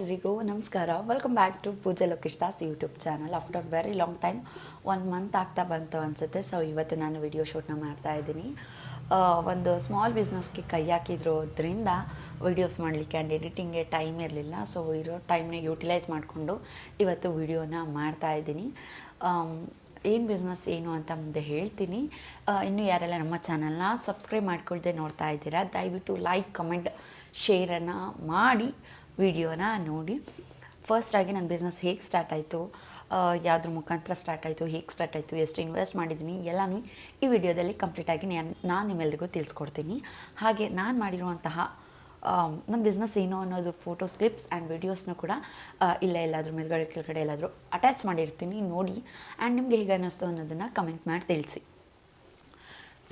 ಎಲ್ರಿಗೂ ನಮಸ್ಕಾರ. Welcome back to Pooja Lokesh Das YouTube channel. After very long time 1 month ಆಗ್ತಾ ಬಂತು ಅನಿಸುತ್ತೆ. ಸೊ ಇವತ್ತು ನಾನು ವಿಡಿಯೋ ಶೂಟ್ನ ಮಾಡ್ತಾ ಇದ್ದೀನಿ. ಒಂದು ಸ್ಮಾಲ್ ಬಿಸ್ನೆಸ್ಗೆ ಕೈ ಹಾಕಿದ್ರೋದ್ರಿಂದ ವೀಡಿಯೋಸ್ ಮಾಡಲಿಕ್ಕೆ ಆ್ಯಂಡ್ ಎಡಿಟಿಂಗ್ಗೆ ಟೈಮ್ ಇರಲಿಲ್ಲ. ಸೊ ಇರೋ ಟೈಮ್ನ ಯೂಟಿಲೈಸ್ ಮಾಡಿಕೊಂಡು ಇವತ್ತು ವಿಡಿಯೋನ ಮಾಡ್ತಾ ಇದ್ದೀನಿ. ಏನು ಬಿಸ್ನೆಸ್ ಏನು ಅಂತ ಮುಂದೆ ಹೇಳ್ತೀನಿ. ಇನ್ನೂ ಯಾರೆಲ್ಲ ನಮ್ಮ ಚಾನಲ್ನ ಸಬ್ಸ್ಕ್ರೈಬ್ ಮಾಡ್ಕೊಳ್ದೆ ನೋಡ್ತಾ ಇದ್ದೀರಾ, ದಯವಿಟ್ಟು ಲೈಕ್ ಕಮೆಂಟ್ ಶೇರನ್ನು ಮಾಡಿ ವಿಡಿಯೋನ ನೋಡಿ. ಫಸ್ಟಾಗಿ ನನ್ನ ಬಿಸ್ನೆಸ್ ಹೇಗೆ ಸ್ಟಾರ್ಟ್ ಆಯಿತು, ಯಾವುದ್ರ ಮುಖಾಂತರ ಸ್ಟಾರ್ಟ್ ಆಯಿತು, ಹೇಗೆ ಸ್ಟಾರ್ಟ್ ಆಯಿತು, ಎಷ್ಟು ಇನ್ವೆಸ್ಟ್ ಮಾಡಿದ್ದೀನಿ ಎಲ್ಲನೂ ಈ ವಿಡಿಯೋದಲ್ಲಿ ಕಂಪ್ಲೀಟಾಗಿ ನಾನು ನಿಮ್ಮೆಲ್ಲರಿಗೂ ತಿಳಿಸ್ಕೊಡ್ತೀನಿ. ಹಾಗೆ ನಾನು ಮಾಡಿರುವಂತಹ ನನ್ನ ಬಿಸ್ನೆಸ್ ಏನು ಅನ್ನೋದು ಫೋಟೋಸ್, ಕ್ಲಿಪ್ಸ್ ಆ್ಯಂಡ್ ವೀಡಿಯೋಸ್ನೂ ಕೂಡ ಇಲ್ಲೇ ಎಲ್ಲಾದರೂ ಮೇಲ್ಗಡೆ ಕೆಳಗಡೆ ಎಲ್ಲಾದರೂ ಅಟ್ಯಾಚ್ ಮಾಡಿರ್ತೀನಿ, ನೋಡಿ. ಆ್ಯಂಡ್ ನಿಮಗೆ ಹೇಗೆ ಅನ್ನಿಸ್ತು ಅನ್ನೋದನ್ನು ಕಮೆಂಟ್ ಮಾಡಿ ತಿಳಿಸಿ.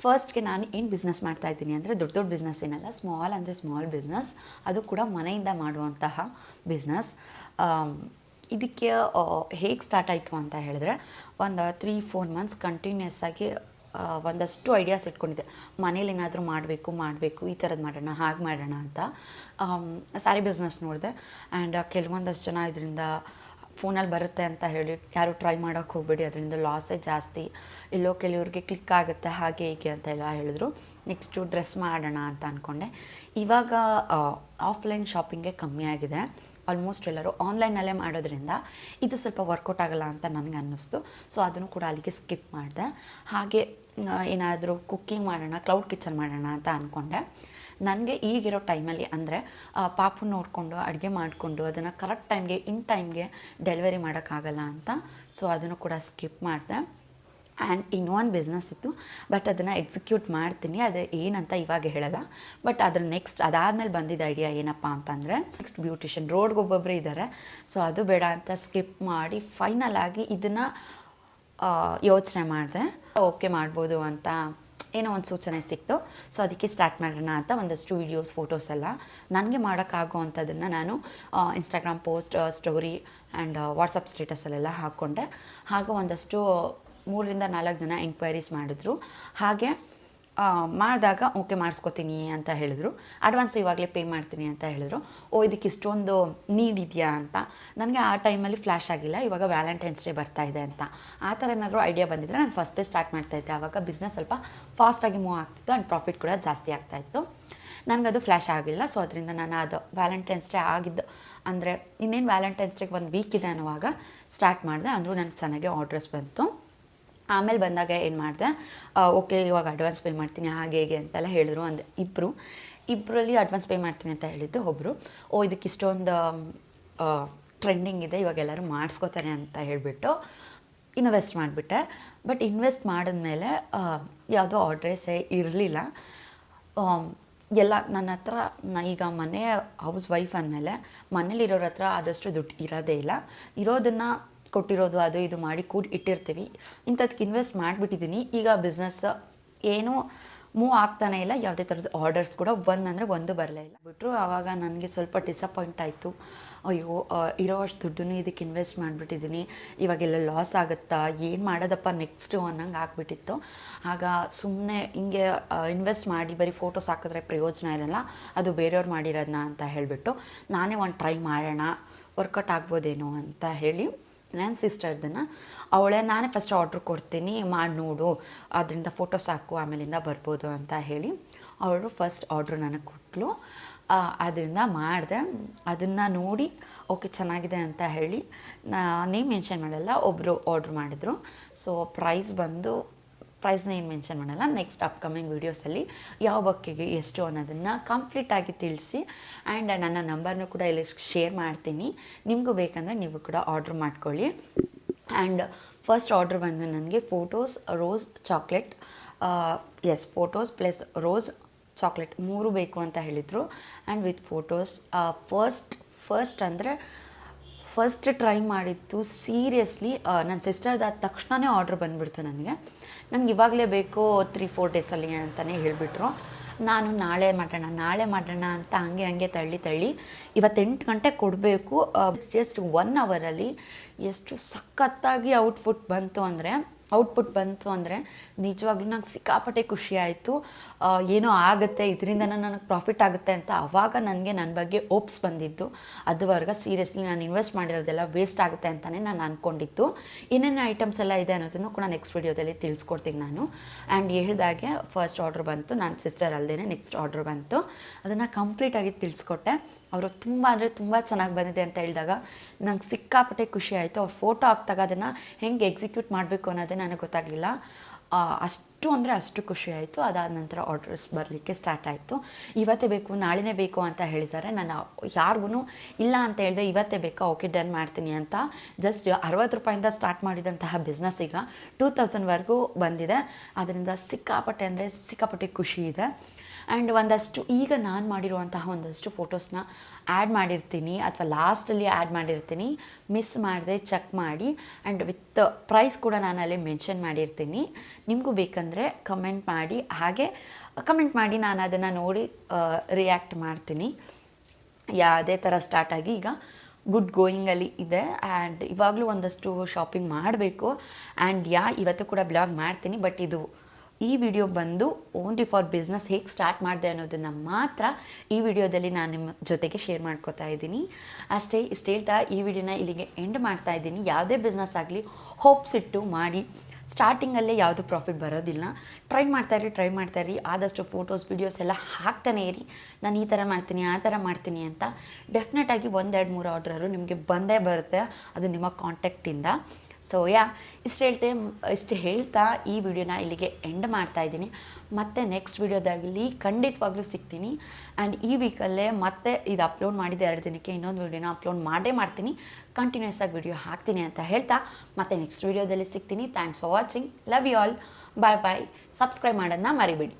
ಫಸ್ಟ್ಗೆ ನಾನು ಏನು ಬಿಸ್ನೆಸ್ ಮಾಡ್ತಾಯಿದ್ದೀನಿ ಅಂದರೆ ದೊಡ್ಡ ಬಿಸ್ನೆಸ್ ಏನಲ್ಲ, ಸ್ಮಾಲ್ ಅಂದರೆ ಸ್ಮಾಲ್ ಬಿಸ್ನೆಸ್, ಅದು ಕೂಡ ಮನೆಯಿಂದ ಮಾಡುವಂತಹ ಬಿಸ್ನೆಸ್. ಇದಕ್ಕೆ ಹೇಗೆ ಸ್ಟಾರ್ಟ್ ಆಯಿತು ಅಂತ ಹೇಳಿದ್ರೆ, ಒಂದು 3-4 ಮಂತ್ಸ್ ಕಂಟಿನ್ಯೂಸ್ ಆಗಿ ಒಂದಷ್ಟು ಐಡಿಯಾಸ್ ಇಟ್ಕೊಂಡಿದ್ದೆ. ಮನೇಲಿ ಏನಾದರೂ ಮಾಡಬೇಕು, ಈ ಥರದ್ದು ಮಾಡೋಣ, ಹಾಗೆ ಮಾಡೋಣ ಅಂತ. ಸ್ಯಾರಿ ಬಿಸ್ನೆಸ್ ನೋಡಿದೆ. ಆ್ಯಂಡ್ ಕೆಲವೊಂದಷ್ಟು ಜನ ಇದರಿಂದ ಫೋನಲ್ಲಿ ಬರುತ್ತೆ ಅಂತ ಹೇಳಿ ಯಾರು ಟ್ರೈ ಮಾಡೋಕ್ಕೆ ಹೋಗಬೇಡಿ, ಅದರಿಂದ ಲಾಸೇ ಜಾಸ್ತಿ, ಎಲ್ಲೋ ಕೆಲವ್ರಿಗೆ ಕ್ಲಿಕ್ ಆಗುತ್ತೆ ಹಾಗೆ ಹೀಗೆ ಅಂತೆಲ್ಲ ಹೇಳಿದ್ರು. ನೆಕ್ಸ್ಟು ಡ್ರೆಸ್ ಮಾಡೋಣ ಅಂತ ಅಂದ್ಕೊಂಡೆ. ಇವಾಗ ಆಫ್ಲೈನ್ ಶಾಪಿಂಗೇ ಕಮ್ಮಿ ಆಗಿದೆ, ಆಲ್ಮೋಸ್ಟ್ ಎಲ್ಲರೂ ಆನ್ಲೈನಲ್ಲೇ ಮಾಡೋದ್ರಿಂದ ಇದು ಸ್ವಲ್ಪ ವರ್ಕೌಟ್ ಆಗೋಲ್ಲ ಅಂತ ನನಗೆ ಅನ್ನಿಸ್ತು. ಸೊ ಅದನ್ನು ಕೂಡ ಅಲ್ಲಿಗೆ ಸ್ಕಿಪ್ ಮಾಡಿದೆ. ಹಾಗೆ ಏನಾದರೂ ಕುಕ್ಕಿಂಗ್ ಮಾಡೋಣ, ಕ್ಲೌಡ್ ಕಿಚನ್ ಮಾಡೋಣ ಅಂತ ಅಂದ್ಕೊಂಡೆ. ನನಗೆ ಈಗಿರೋ ಟೈಮಲ್ಲಿ ಅಂದರೆ ಪಾಪು ನೋಡಿಕೊಂಡು ಅಡುಗೆ ಮಾಡಿಕೊಂಡು ಅದನ್ನು ಕರೆಕ್ಟ್ ಟೈಮ್ಗೆ ಇನ್ ಟೈಮ್ಗೆ ಡೆಲಿವರಿ ಮಾಡೋಕ್ಕಾಗಲ್ಲ ಅಂತ, ಸೊ ಅದನ್ನು ಕೂಡ ಸ್ಕಿಪ್ ಮಾಡಿದೆ. ಆ್ಯಂಡ್ ಇನ್ನೊಂದು ಬಿಸ್ನೆಸ್ ಇತ್ತು, ಬಟ್ ಅದನ್ನು ಎಕ್ಸಿಕ್ಯೂಟ್ ಮಾಡ್ತೀನಿ, ಅದು ಏನಂತ ಇವಾಗ ಹೇಳಲ್ಲ. ಬಟ್ ಅದ್ರ ನೆಕ್ಸ್ಟ್ ಅದಾದಮೇಲೆ ಬಂದಿದ್ದ ಐಡಿಯಾ ಏನಪ್ಪ ಅಂತಂದರೆ, ನೆಕ್ಸ್ಟ್ ಬ್ಯೂಟಿಷಿಯನ್, ರೋಡ್ಗೆ ಒಬ್ಬೊಬ್ಬರೇ ಇದ್ದಾರೆ. ಸೊ ಅದು ಬೇಡ ಅಂತ ಸ್ಕಿಪ್ ಮಾಡಿ ಫೈನಲ್ ಆಗಿ ಇದನ್ನು ಯೋಚನೆ ಮಾಡಿದೆ. ಓಕೆ ಮಾಡ್ಬೋದು ಅಂತ ಏನೋ ಒಂದು ಸೂಚನೆ ಸಿಕ್ತು. ಸೊ ಅದಕ್ಕೆ ಸ್ಟಾರ್ಟ್ ಮಾಡೋಣ ಅಂತ ಒಂದಷ್ಟು ವೀಡಿಯೋಸ್, ಫೋಟೋಸ್ ಎಲ್ಲ ನನಗೆ ಮಾಡೋಕ್ಕಾಗೋ ಅಂಥದ್ದನ್ನು ನಾನು Instagram post, story and WhatsApp ಸ್ಟೇಟಸಲ್ಲೆಲ್ಲ ಹಾಕ್ಕೊಂಡೆ. ಹಾಗೆ ಒಂದಷ್ಟು 3-4 ಜನ ಎಂಕ್ವೈರೀಸ್ ಮಾಡಿದ್ರು. ಹಾಗೆ ಮಾಡಿದಾಗ ಓಕೆ ಮಾಡಿಸ್ಕೊತೀನಿ ಅಂತ ಹೇಳಿದ್ರು. ಅಡ್ವಾನ್ಸು ಇವಾಗಲೇ ಪೇ ಮಾಡ್ತೀನಿ ಅಂತ ಹೇಳಿದ್ರು. ಇದಕ್ಕೆ ಇಷ್ಟೊಂದು ನೀಡ್ ಇದೆಯಾ ಅಂತ ನನಗೆ ಆ ಟೈಮಲ್ಲಿ ಫ್ಲ್ಯಾಶ್ ಆಗಿಲ್ಲ. ಇವಾಗ ವ್ಯಾಲೆಂಟೈನ್ಸ್ ಡೇ ಬರ್ತಾಯಿದೆ ಅಂತ ಆ ಥರ ಏನಾದರೂ ಐಡಿಯಾ ಬಂದಿದ್ದರೆ ನಾನು ಫಸ್ಟೇ ಸ್ಟಾರ್ಟ್ ಮಾಡ್ತಾಯಿದ್ದೆ. ಆವಾಗ ಬಿಸ್ನೆಸ್ ಸ್ವಲ್ಪ ಫಾಸ್ಟಾಗಿ ಮೂವ್ ಆಗ್ತಿತ್ತು ಆ್ಯಂಡ್ ಪ್ರಾಫಿಟ್ ಕೂಡ ಜಾಸ್ತಿ ಆಗ್ತಾಯಿತ್ತು. ನನಗದು ಫ್ಲ್ಯಾಶ್ ಆಗಿಲ್ಲ. ಸೊ ಅದರಿಂದ ನಾನು ಅದು ವ್ಯಾಲೆಂಟೈನ್ಸ್ ಡೇ ಆಗಿದ್ದು ಅಂದರೆ ಇನ್ನೇನು ವ್ಯಾಲೆಂಟೈನ್ಸ್ ಡೇಗೆ 1 ವೀಕ್ ಇದೆ ಅನ್ನುವಾಗ ಸ್ಟಾರ್ಟ್ ಮಾಡಿದೆ. ಅಂದರೂ ನನಗೆ ಚೆನ್ನಾಗಿ ಆರ್ಡರ್ಸ್ ಬಂತು. ಆಮೇಲೆ ಬಂದಾಗ ಏನು ಮಾಡಿದೆ, ಓಕೆ ಇವಾಗ ಅಡ್ವಾನ್ಸ್ ಪೇ ಮಾಡ್ತೀನಿ ಹಾಗೆ ಹೇಗೆ ಅಂತೆಲ್ಲ ಹೇಳಿದ್ರು. ಇಬ್ಬರಲ್ಲಿ ಅಡ್ವಾನ್ಸ್ ಪೇ ಮಾಡ್ತೀನಿ ಅಂತ ಹೇಳಿದ್ದು ಒಬ್ಬರು. ಇದಕ್ಕೆ ಇಷ್ಟೊಂದು ಟ್ರೆಂಡಿಂಗ್ ಇದೆ, ಇವಾಗ ಎಲ್ಲರೂ ಮಾಡಿಸ್ಕೋತಾರೆ ಅಂತ ಹೇಳಿಬಿಟ್ಟು ಇನ್ವೆಸ್ಟ್ ಮಾಡಿಬಿಟ್ಟೆ. ಬಟ್ ಇನ್ವೆಸ್ಟ್ ಮಾಡಿದ್ಮೇಲೆ ಯಾವುದೋ ಆರ್ಡ್ರೇಸೇ ಇರಲಿಲ್ಲ. ಎಲ್ಲ ನನ್ನ ಹತ್ರ ಈಗ ಮನೆ ಹೌಸ್ ವೈಫ್ ಅಂದಮೇಲೆ ಮನೇಲಿರೋರ ಹತ್ರ ಆದಷ್ಟು ದುಡ್ಡು ಇರೋದೇ ಇಲ್ಲ. ಇರೋದನ್ನು ಕೊಟ್ಟಿರೋದು ಅದು ಇದು ಮಾಡಿ ಇಟ್ಟಿರ್ತೀವಿ. ಇಂಥದಕ್ಕೆ ಇನ್ವೆಸ್ಟ್ ಮಾಡಿಬಿಟ್ಟಿದ್ದೀನಿ. ಈಗ ಬಿಸ್ನೆಸ್ ಏನೂ ಮೂವ್ ಆಗ್ತಾನೆ ಇಲ್ಲ, ಯಾವುದೇ ಥರದ ಆರ್ಡರ್ಸ್ ಕೂಡ ಒಂದು ಬರಲೇ ಇಲ್ಲ ಬಿಟ್ಟರು. ಆವಾಗ ನನಗೆ ಸ್ವಲ್ಪ ಡಿಸಪಾಯಿಂಟ್ ಆಯಿತು. ಅಯ್ಯೋ ಇರೋವಷ್ಟು ದುಡ್ಡನ್ನು ಇದಕ್ಕೆ ಇನ್ವೆಸ್ಟ್ ಮಾಡಿಬಿಟ್ಟಿದ್ದೀನಿ, ಇವಾಗೆಲ್ಲ ಲಾಸ್ ಆಗುತ್ತಾ, ಏನು ಮಾಡೋದಪ್ಪ ನೆಕ್ಸ್ಟು ಅನ್ನಂಗೆ ಆಗ್ಬಿಟ್ಟಿತ್ತು. ಆಗ ಸುಮ್ಮನೆ ಹಿಂಗೆ ಇನ್ವೆಸ್ಟ್ ಮಾಡಿ ಬರೀ ಫೋಟೋಸ್ ಹಾಕಿದ್ರೆ ಪ್ರಯೋಜನ ಇರಲ್ಲ, ಅದು ಬೇರೆಯವ್ರು ಮಾಡಿರೋದನ್ನ ಅಂತ ಹೇಳಿಬಿಟ್ಟು ನಾನೇ ಒಂದು ಟ್ರೈ ಮಾಡೋಣ, ವರ್ಕೌಟ್ ಆಗ್ಬೋದೇನೋ ಅಂತ ಹೇಳಿ ನನ್ನ ಸಿಸ್ಟರ್ದನ್ನು ನಾನೇ ಫಸ್ಟ್ ಆರ್ಡ್ರ್ ಕೊಡ್ತೀನಿ, ಮಾಡಿ ನೋಡು, ಅದರಿಂದ ಫೋಟೋಸ್ ಹಾಕು, ಆಮೇಲಿಂದ ಬರ್ಬೋದು ಅಂತ ಹೇಳಿ ಅವಳು ಫಸ್ಟ್ ಆರ್ಡ್ರು ನನಗೆ ಕೊಟ್ಟಳು. ಅದರಿಂದ ಮಾಡಿದೆ. ಅದನ್ನು ನೋಡಿ ಓಕೆ ಚೆನ್ನಾಗಿದೆ ಅಂತ ಹೇಳಿ ನೇಮ್ ಮೆನ್ಷನ್ ಮಾಡಲ್ಲ, ಒಬ್ಬರು ಆರ್ಡ್ರ್ ಮಾಡಿದ್ರು. ಸೊ ಪ್ರೈಸ್ನ ಏನು ಮೆನ್ಷನ್ ಮಾಡಲ್ಲ. ನೆಕ್ಸ್ಟ್ ಅಪ್ಕಮಿಂಗ್ ವೀಡಿಯೋಸಲ್ಲಿ ಯಾವ ಬಕ್ಕೆಗೆ ಎಷ್ಟು ಅನ್ನೋದನ್ನು ಕಂಪ್ಲೀಟಾಗಿ ತಿಳಿಸಿ ಆ್ಯಂಡ್ ನನ್ನ ನಂಬರ್ನೂ ಕೂಡ ಇಲ್ಲಿ ಶೇರ್ ಮಾಡ್ತೀನಿ. ನಿಮಗೂ ಬೇಕಂದರೆ ನೀವು ಕೂಡ ಆರ್ಡ್ರ್ ಮಾಡ್ಕೊಳ್ಳಿ. ಆ್ಯಂಡ್ ಫಸ್ಟ್ ಆರ್ಡ್ರ್ ಬಂದು ನನಗೆ photos, rose, chocolate, photos plus rose, chocolate 3 ಬೇಕು ಅಂತ ಹೇಳಿದರು. ಆ್ಯಂಡ್ ವಿತ್ ಫೋಟೋಸ್ ಫಸ್ಟ್ ಅಂದರೆ ಫಸ್ಟ್ ಟ್ರೈ ಮಾಡಿದ್ದು ಸೀರಿಯಸ್ಲಿ ನನ್ನ ಸಿಸ್ಟರ್ದಾದ ತಕ್ಷಣವೇ ಆರ್ಡ್ರ್ ಬಂದುಬಿಡ್ತು. ನನಗೆ ಇವಾಗಲೇ ಬೇಕು 3-4 ಡೇಸಲ್ಲಿ ಅಂತಲೇ ಹೇಳಿಬಿಟ್ರು. ನಾನು ನಾಳೆ ಮಾಡೋಣ ಅಂತ ಹಂಗೆ ತಳ್ಳಿ ಇವತ್ತು 8 ಗಂಟೆಗೆ ಕೊಡಬೇಕು. ಜಸ್ಟ್ 1 ಅವರಲ್ಲಿ ಎಷ್ಟು ಸಖತ್ತಾಗಿ ಔಟ್ಪುಟ್ ಬಂತು ಅಂದರೆ ಔಟ್ಪುಟ್ ಬಂತು ಅಂದರೆ ನಿಜವಾಗ್ಲೂ ನಂಗೆ ಸಿಕ್ಕಾಪಟ್ಟೆ ಖುಷಿ ಆಯಿತು. ಏನೋ ಆಗುತ್ತೆ, ಇದರಿಂದ ನನಗೆ ಪ್ರಾಫಿಟ್ ಆಗುತ್ತೆ ಅಂತ ಆವಾಗ ನನಗೆ ನನ್ನ ಬಗ್ಗೆ ಓಪ್ಸ್ ಬಂದಿದ್ದು. ಅದುವರೆಗೆ ಸೀರಿಯಸ್ಲಿ ನಾನು ಇನ್ವೆಸ್ಟ್ ಮಾಡಿರೋದೆಲ್ಲ ವೇಸ್ಟ್ ಆಗುತ್ತೆ ಅಂತಲೇ ನಾನು ಅಂದ್ಕೊಂಡಿದ್ದು. ಏನೇನು ಐಟಮ್ಸ್ ಎಲ್ಲ ಇದೆ ಅನ್ನೋದನ್ನು ಕೂಡ ನೆಕ್ಸ್ಟ್ ವಿಡಿಯೋದಲ್ಲಿ ತಿಳಿಸ್ಕೊಡ್ತೀನಿ ನಾನು. ಆ್ಯಂಡ್ ಹೇಳಿದಾಗೆ ಫಸ್ಟ್ ಆರ್ಡ್ರ್ ಬಂತು, ನನ್ನ ಸಿಸ್ಟರ್ ಅಲ್ಲದೇ ನೆಕ್ಸ್ಟ್ ಆರ್ಡ್ರ್ ಬಂತು. ಅದನ್ನು ಕಂಪ್ಲೀಟಾಗಿ ತಿಳಿಸ್ಕೊಟ್ಟೆ. ಅವರು ತುಂಬ ಅಂದರೆ ತುಂಬ ಚೆನ್ನಾಗಿ ಬಂದಿದೆ ಅಂತ ಹೇಳಿದಾಗ ನಂಗೆ ಸಿಕ್ಕಾಪಟ್ಟೆ ಖುಷಿ ಆಯಿತು. ಅವ್ರು ಫೋಟೋ ಹಾಕ್ದಾಗ ಅದನ್ನು ಹೆಂಗೆ ಎಕ್ಸಿಕ್ಯೂಟ್ ಮಾಡಬೇಕು ಅನ್ನೋದೇ ನನಗೆ ಗೊತ್ತಾಗಲಿಲ್ಲ. ಅಷ್ಟು ಅಂದರೆ ಅಷ್ಟು ಖುಷಿ ಆಯಿತು. ಅದಾದ ನಂತರ ಆರ್ಡರ್ಸ್ ಬರಲಿಕ್ಕೆ ಸ್ಟಾರ್ಟ್ ಆಯಿತು. ಇವತ್ತೇ ಬೇಕು, ನಾಳೆನೇ ಬೇಕು ಅಂತ ಹೇಳಿದ್ದಾರೆ. ನಾನು ಯಾರಿಗೂ ಇಲ್ಲ ಅಂತ ಹೇಳಿದೆ, ಇವತ್ತೇ ಬೇಕಾ, ಓಕೆ ಡನ್ ಮಾಡ್ತೀನಿ ಅಂತ. ಜಸ್ಟ್ 60 ರೂಪಾಯಿಂದ ಸ್ಟಾರ್ಟ್ ಮಾಡಿದಂತಹ ಬಿಸ್ನೆಸ್ ಈಗ 2000ವರೆಗೂ ಬಂದಿದೆ. ಅದರಿಂದ ಸಿಕ್ಕಾಪಟ್ಟೆ ಅಂದರೆ ಸಿಕ್ಕಾಪಟ್ಟೆ ಖುಷಿ ಇದೆ. ಆ್ಯಂಡ್ ಒಂದಷ್ಟು ಈಗ ನಾನು ಮಾಡಿರುವಂತಹ ಒಂದಷ್ಟು ಫೋಟೋಸ್ನ ಆ್ಯಡ್ ಮಾಡಿರ್ತೀನಿ ಅಥವಾ ಲಾಸ್ಟಲ್ಲಿ ಆ್ಯಡ್ ಮಾಡಿರ್ತೀನಿ. ಮಿಸ್ ಮಾಡಿದೆ ಚೆಕ್ ಮಾಡಿ. ಆ್ಯಂಡ್ ವಿತ್ ಪ್ರೈಸ್ ಕೂಡ ನಾನು ಅಲ್ಲಿ ಮೆನ್ಷನ್ ಮಾಡಿರ್ತೀನಿ. ನಿಮಗೂ ಬೇಕಂದರೆ ಕಮೆಂಟ್ ಮಾಡಿ, ಹಾಗೆ ಕಮೆಂಟ್ ಮಾಡಿ ನಾನು ಅದನ್ನು ನೋಡಿ ರಿಯಾಕ್ಟ್ ಮಾಡ್ತೀನಿ. ಯಾವುದೇ ಥರ ಸ್ಟಾರ್ಟ್ ಆಗಿ ಈಗ ಗುಡ್ ಗೋಯಿಂಗಲ್ಲಿ ಇದೆ. ಆ್ಯಂಡ್ ಇವಾಗಲೂ ಒಂದಷ್ಟು ಶಾಪಿಂಗ್ ಮಾಡಬೇಕು. ಆ್ಯಂಡ್ ಇವತ್ತು ಕೂಡ ಬ್ಲಾಗ್ ಮಾಡ್ತೀನಿ. ಬಟ್ ಇದು ಈ ವಿಡಿಯೋ ಬಂದು ಓನ್ಲಿ ಫಾರ್ ಬಿಸ್ನೆಸ್ ಹೇಗೆ ಸ್ಟಾರ್ಟ್ ಮಾಡಿದೆ ಅನ್ನೋದನ್ನು ಮಾತ್ರ ಈ ವಿಡಿಯೋದಲ್ಲಿ ನಾನು ನಿಮ್ಮ ಜೊತೆಗೆ ಶೇರ್ ಮಾಡ್ಕೋತಾ ಇದ್ದೀನಿ ಅಷ್ಟೇ. ಇಷ್ಟು ಹೇಳ್ತಾ ಈ ವಿಡಿಯೋನ ಇಲ್ಲಿಗೆ ಎಂಡ್ ಮಾಡ್ತಾ ಇದ್ದೀನಿ. ಯಾವುದೇ ಬಿಸ್ನೆಸ್ ಆಗಲಿ ಹೋಪ್ಸ್ ಇಟ್ಟು ಮಾಡಿ. ಸ್ಟಾರ್ಟಿಂಗಲ್ಲೇ ಯಾವುದು ಪ್ರಾಫಿಟ್ ಬರೋದಿಲ್ಲ. ಟ್ರೈ ಮಾಡ್ತಾಯಿರಿ. ಆದಷ್ಟು ಫೋಟೋಸ್ ವಿಡಿಯೋಸ್ ಎಲ್ಲ ಹಾಕ್ತಾನೆ ಇರಿ. ನಾನು ಈ ಥರ ಮಾಡ್ತೀನಿ, ಆ ಥರ ಮಾಡ್ತೀನಿ ಅಂತ. ಡೆಫಿನೆಟಾಗಿ 1-2-3 ಆರ್ಡ್ರರು ನಿಮಗೆ ಬಂದೇ ಬರುತ್ತೆ, ಅದು ನಿಮ್ಮ ಕಾಂಟ್ಯಾಕ್ಟಿಂದ. ಸೊ ಇಷ್ಟು ಹೇಳ್ತಾ ಈ ವಿಡಿಯೋನ ಇಲ್ಲಿಗೆ ಎಂಡ್ ಮಾಡ್ತಾ ಇದ್ದೀನಿ. ಮತ್ತೆ ನೆಕ್ಸ್ಟ್ ವಿಡಿಯೋದಾಗಲಿ ಖಂಡಿತವಾಗ್ಲೂ ಸಿಗ್ತೀನಿ. ಆ್ಯಂಡ್ ಈ ವೀಕಲ್ಲೇ ಮತ್ತೆ ಇದು ಅಪ್ಲೋಡ್ ಮಾಡಿದ 2 ದಿನಕ್ಕೆ ಇನ್ನೊಂದು ವಿಡಿಯೋನ ಅಪ್ಲೋಡ್ ಮಾಡ್ತೀನಿ. ಕಂಟಿನ್ಯೂಸ್ ಆಗಿ ವಿಡಿಯೋ ಹಾಕ್ತೀನಿ ಅಂತ ಹೇಳ್ತಾ ಮತ್ತೆ ನೆಕ್ಸ್ಟ್ ವಿಡಿಯೋದಲ್ಲಿ ಸಿಗ್ತೀನಿ. Thanks for watching. Love you all. Bye bye. Subscribe ಮಾಡೋದನ್ನ ಮರಿಬೇಡಿ.